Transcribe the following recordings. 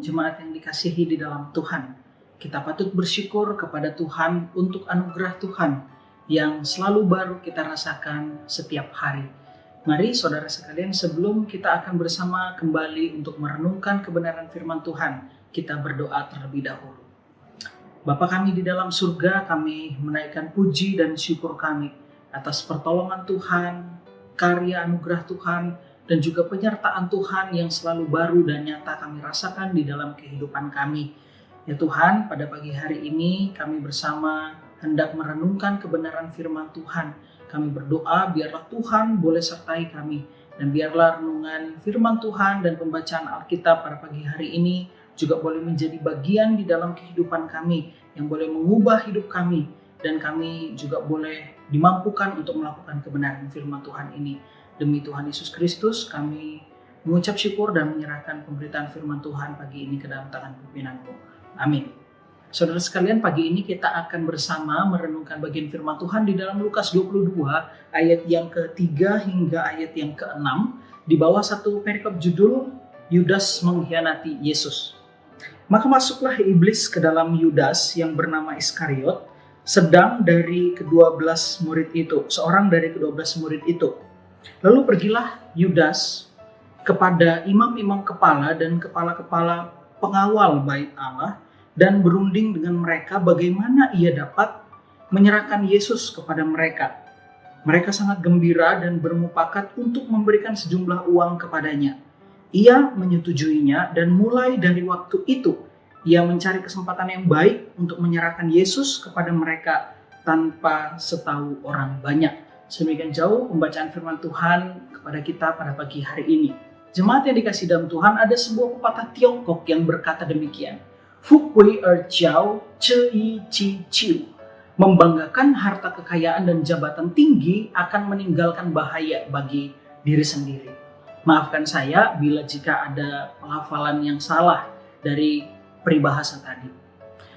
jemaat yang dikasihi di dalam Tuhan. Kita patut bersyukur kepada Tuhan untuk anugerah Tuhan yang selalu baru kita rasakan setiap hari. Mari saudara sekalian, sebelum kita akan bersama kembali untuk merenungkan kebenaran firman Tuhan, kita berdoa terlebih dahulu. Bapa kami di dalam surga, kami menaikkan puji dan syukur kami atas pertolongan Tuhan, karya anugerah Tuhan, dan juga penyertaan Tuhan yang selalu baru dan nyata kami rasakan di dalam kehidupan kami. Ya Tuhan, pada pagi hari ini kami bersama hendak merenungkan kebenaran firman Tuhan. Kami berdoa biarlah Tuhan boleh sertai kami, dan biarlah renungan firman Tuhan dan pembacaan Alkitab pada pagi hari ini juga boleh menjadi bagian di dalam kehidupan kami yang boleh mengubah hidup kami, dan kami juga boleh dimampukan untuk melakukan kebenaran firman Tuhan ini. Demi Tuhan Yesus Kristus, kami mengucap syukur dan menyerahkan pemberitaan firman Tuhan pagi ini ke dalam tangan pimpinan-Mu. Amin. Saudara sekalian, pagi ini kita akan bersama merenungkan bagian firman Tuhan di dalam Lukas 22 ayat yang ke-3 hingga ayat yang ke-6 di bawah satu perikop judul Yudas mengkhianati Yesus. Maka masuklah iblis ke dalam Yudas yang bernama Iskariot, seorang dari kedua belas murid itu. Lalu pergilah Yudas kepada imam-imam kepala dan kepala-kepala pengawal bait Allah dan berunding dengan mereka bagaimana ia dapat menyerahkan Yesus kepada mereka. Mereka sangat gembira dan bermufakat untuk memberikan sejumlah uang kepadanya. Ia menyetujuinya dan mulai dari waktu itu ia mencari kesempatan yang baik untuk menyerahkan Yesus kepada mereka tanpa setahu orang banyak. Sedemikian jauh pembacaan firman Tuhan kepada kita pada pagi hari ini. Jemaat yang dikasihi dalam Tuhan, ada sebuah pepatah Tiongkok yang berkata demikian. Fukui erjiao cei ci ciu. Membanggakan harta kekayaan dan jabatan tinggi akan meninggalkan bahaya bagi diri sendiri. Maafkan saya bila jika ada pelafalan yang salah dari peribahasa tadi.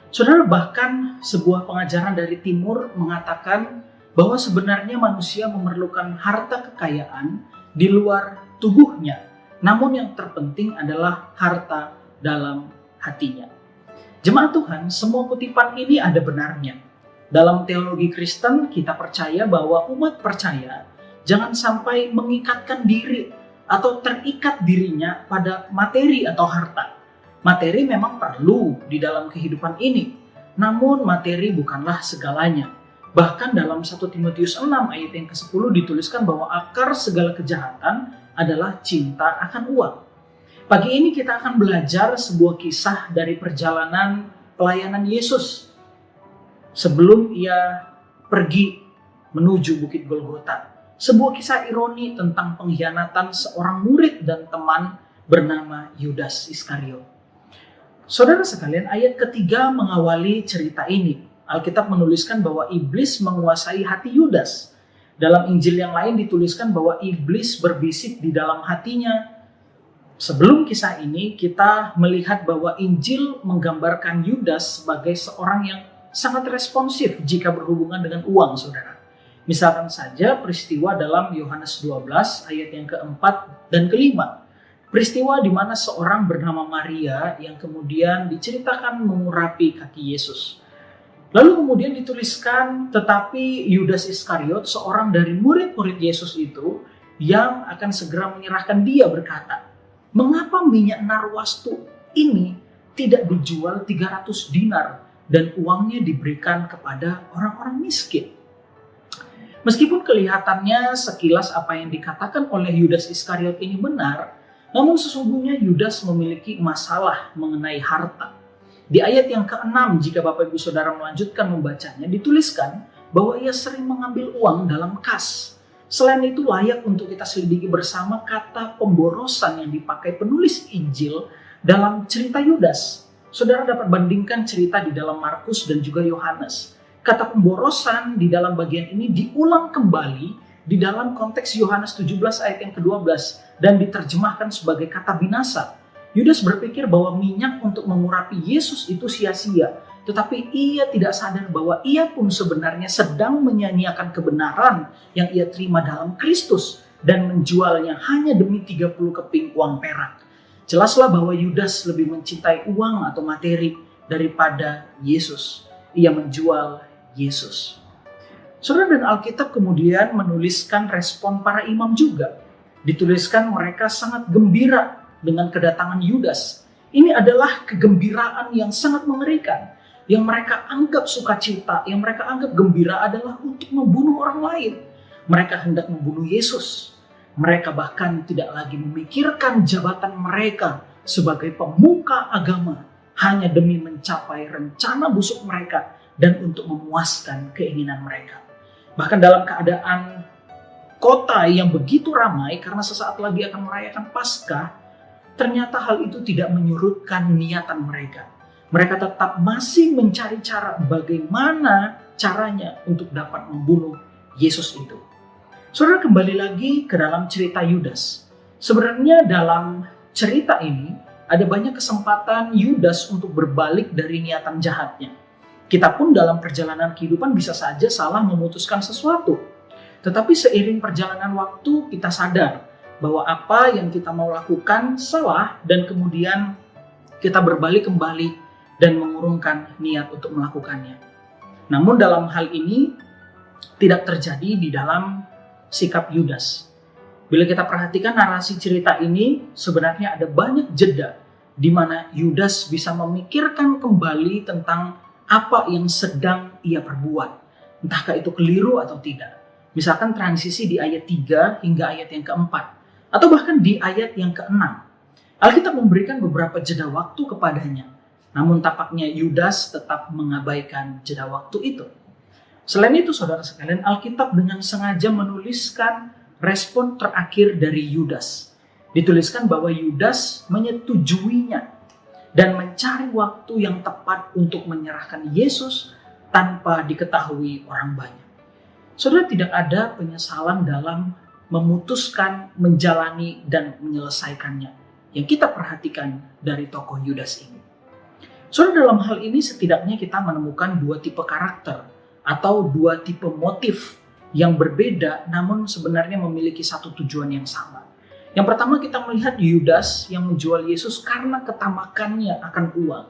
Saudara, bahkan sebuah pengajaran dari timur mengatakan bahwa sebenarnya manusia memerlukan harta kekayaan di luar tubuhnya, namun yang terpenting adalah harta dalam hatinya. Jemaat Tuhan, semua kutipan ini ada benarnya. Dalam teologi Kristen, kita percaya bahwa umat percaya jangan sampai mengikatkan diri atau terikat dirinya pada materi atau harta. Materi memang perlu di dalam kehidupan ini, namun materi bukanlah segalanya. Bahkan dalam 1 Timotius 6 ayat yang ke-10 dituliskan bahwa akar segala kejahatan adalah cinta akan uang. Pagi ini kita akan belajar sebuah kisah dari perjalanan pelayanan Yesus sebelum ia pergi menuju Bukit Golgota. Sebuah kisah ironi tentang pengkhianatan seorang murid dan teman bernama Yudas Iskariot. Saudara sekalian, ayat ketiga mengawali cerita ini. Alkitab menuliskan bahwa iblis menguasai hati Yudas. Dalam Injil yang lain dituliskan bahwa iblis berbisik di dalam hatinya. Sebelum kisah ini, kita melihat bahwa Injil menggambarkan Yudas sebagai seorang yang sangat responsif jika berhubungan dengan uang, saudara. Misalkan saja peristiwa dalam Yohanes 12 ayat yang keempat dan kelima. Peristiwa di mana seorang bernama Maria yang kemudian diceritakan mengurapi kaki Yesus. Lalu kemudian dituliskan, tetapi Yudas Iskariot, seorang dari murid-murid Yesus itu, yang akan segera menyerahkan dia berkata, mengapa minyak narwastu ini tidak dijual 300 dinar dan uangnya diberikan kepada orang-orang miskin? Meskipun kelihatannya sekilas apa yang dikatakan oleh Yudas Iskariot ini benar, namun sesungguhnya Yudas memiliki masalah mengenai harta. Di ayat yang ke-6, jika Bapak Ibu Saudara melanjutkan membacanya, dituliskan bahwa ia sering mengambil uang dalam kas. Selain itu layak untuk kita selidiki bersama kata pemborosan yang dipakai penulis Injil dalam cerita Yudas. Saudara dapat bandingkan cerita di dalam Markus dan juga Yohanes. Kata pemborosan di dalam bagian ini diulang kembali di dalam konteks Yohanes 17 ayat yang ke-12 dan diterjemahkan sebagai kata binasa. Yudas berpikir bahwa minyak untuk mengurapi Yesus itu sia-sia, tetapi ia tidak sadar bahwa ia pun sebenarnya sedang menyanyiakan kebenaran yang ia terima dalam Kristus dan menjualnya hanya demi 30 keping uang perak. Jelaslah bahwa Yudas lebih mencintai uang atau materi daripada Yesus. Ia menjual Yesus. Saudara, dan Alkitab kemudian menuliskan respon para imam juga. Dituliskan mereka sangat gembira dengan kedatangan Yudas. Ini adalah kegembiraan yang sangat mengerikan. Yang mereka anggap sukacita, yang mereka anggap gembira adalah untuk membunuh orang lain. Mereka hendak membunuh Yesus. Mereka bahkan tidak lagi memikirkan jabatan mereka sebagai pemuka agama hanya demi mencapai rencana busuk mereka dan untuk memuaskan keinginan mereka. Bahkan dalam keadaan kota yang begitu ramai karena sesaat lagi akan merayakan Paskah, ternyata hal itu tidak menyurutkan niatan mereka. Mereka tetap masih mencari cara bagaimana caranya untuk dapat membunuh Yesus itu. Saudara, kembali lagi ke dalam cerita Yudas. Sebenarnya dalam cerita ini ada banyak kesempatan Yudas untuk berbalik dari niatan jahatnya. Kita pun dalam perjalanan kehidupan bisa saja salah memutuskan sesuatu. Tetapi seiring perjalanan waktu kita sadar bahwa apa yang kita mau lakukan salah dan kemudian kita berbalik kembali dan mengurungkan niat untuk melakukannya. Namun dalam hal ini tidak terjadi di dalam sikap Yudas. Bila kita perhatikan narasi cerita ini, sebenarnya ada banyak jeda di mana Yudas bisa memikirkan kembali tentang apa yang sedang ia perbuat. Entahkah itu keliru atau tidak. Misalkan transisi di ayat 3 hingga ayat yang keempat. Atau bahkan di ayat yang keenam. Alkitab memberikan beberapa jeda waktu kepadanya. Namun tampaknya Yudas tetap mengabaikan jeda waktu itu. Selain itu, saudara sekalian, Alkitab dengan sengaja menuliskan respon terakhir dari Yudas. Dituliskan bahwa Yudas menyetujuinya dan mencari waktu yang tepat untuk menyerahkan Yesus tanpa diketahui orang banyak. Saudara, tidak ada penyesalan dalam memutuskan, menjalani, dan menyelesaikannya yang kita perhatikan dari tokoh Yudas ini. Saudara, dalam hal ini setidaknya kita menemukan dua tipe karakter atau dua tipe motif yang berbeda namun sebenarnya memiliki satu tujuan yang sama. Yang pertama, kita melihat Yudas yang menjual Yesus karena ketamakannya akan uang.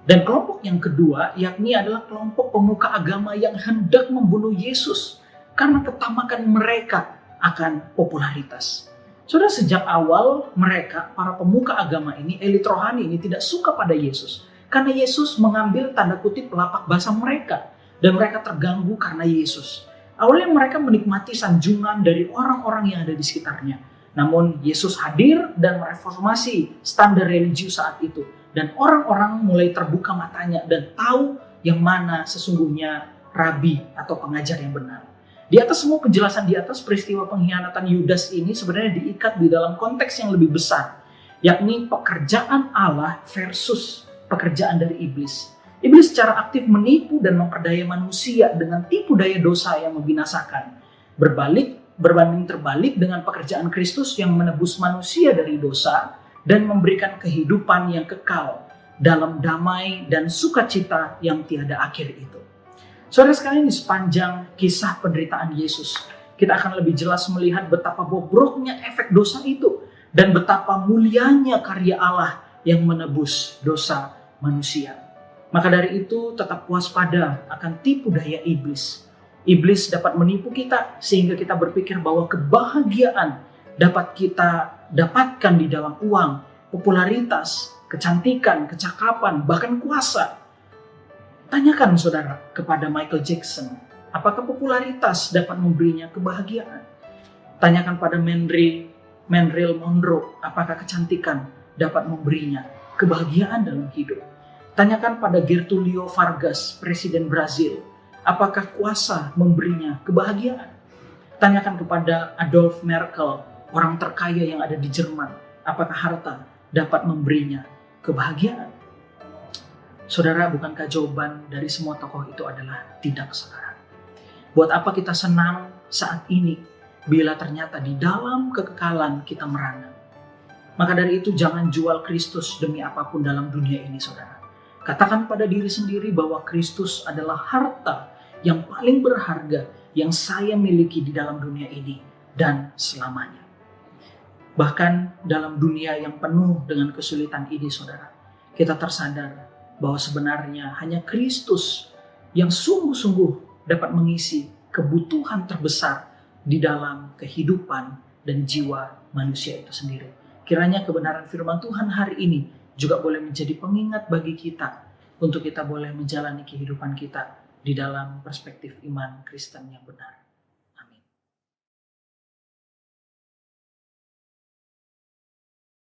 Dan kelompok yang kedua yakni adalah kelompok pemuka agama yang hendak membunuh Yesus karena ketamakan mereka akan popularitas. Saudara, sejak awal mereka, para pemuka agama ini, elit rohani ini tidak suka pada Yesus. Karena Yesus mengambil tanda kutip lapak basah mereka. Dan mereka terganggu karena Yesus. Awalnya mereka menikmati sanjungan dari orang-orang yang ada di sekitarnya. Namun Yesus hadir dan mereformasi standar religius saat itu. Dan orang-orang mulai terbuka matanya dan tahu yang mana sesungguhnya rabi atau pengajar yang benar. Di atas semua penjelasan di atas, peristiwa pengkhianatan Yudas ini sebenarnya diikat di dalam konteks yang lebih besar. Yakni pekerjaan Allah versus pekerjaan dari iblis. Iblis secara aktif menipu dan memperdaya manusia dengan tipu daya dosa yang membinasakan. Berbanding terbalik dengan pekerjaan Kristus yang menebus manusia dari dosa dan memberikan kehidupan yang kekal dalam damai dan sukacita yang tiada akhir itu. Saudara sekalian, di sepanjang kisah penderitaan Yesus, kita akan lebih jelas melihat betapa bobroknya efek dosa itu dan betapa mulianya karya Allah yang menebus dosa manusia. Maka dari itu tetap waspada akan tipu daya iblis. Iblis dapat menipu kita sehingga kita berpikir bahwa kebahagiaan dapat kita dapatkan di dalam uang, popularitas, kecantikan, kecakapan, bahkan kuasa. Tanyakan saudara kepada Michael Jackson, apakah popularitas dapat memberinya kebahagiaan? Tanyakan pada Marilyn Monroe, apakah kecantikan dapat memberinya kebahagiaan dalam hidup? Tanyakan pada Getúlio Vargas, Presiden Brazil, apakah kuasa memberinya kebahagiaan? Tanyakan kepada Adolf Merkel, orang terkaya yang ada di Jerman, apakah harta dapat memberinya kebahagiaan? Saudara, bukankah jawaban dari semua tokoh itu adalah tidak, saudara? Buat apa kita senang saat ini bila ternyata di dalam kekekalan kita merana? Maka dari itu jangan jual Kristus demi apapun dalam dunia ini, saudara. Katakan pada diri sendiri bahwa Kristus adalah harta yang paling berharga yang saya miliki di dalam dunia ini dan selamanya. Bahkan dalam dunia yang penuh dengan kesulitan ini, saudara, kita tersadar bahwa sebenarnya hanya Kristus yang sungguh-sungguh dapat mengisi kebutuhan terbesar di dalam kehidupan dan jiwa manusia itu sendiri. Kiranya kebenaran firman Tuhan hari ini juga boleh menjadi pengingat bagi kita untuk kita boleh menjalani kehidupan kita di dalam perspektif iman Kristen yang benar.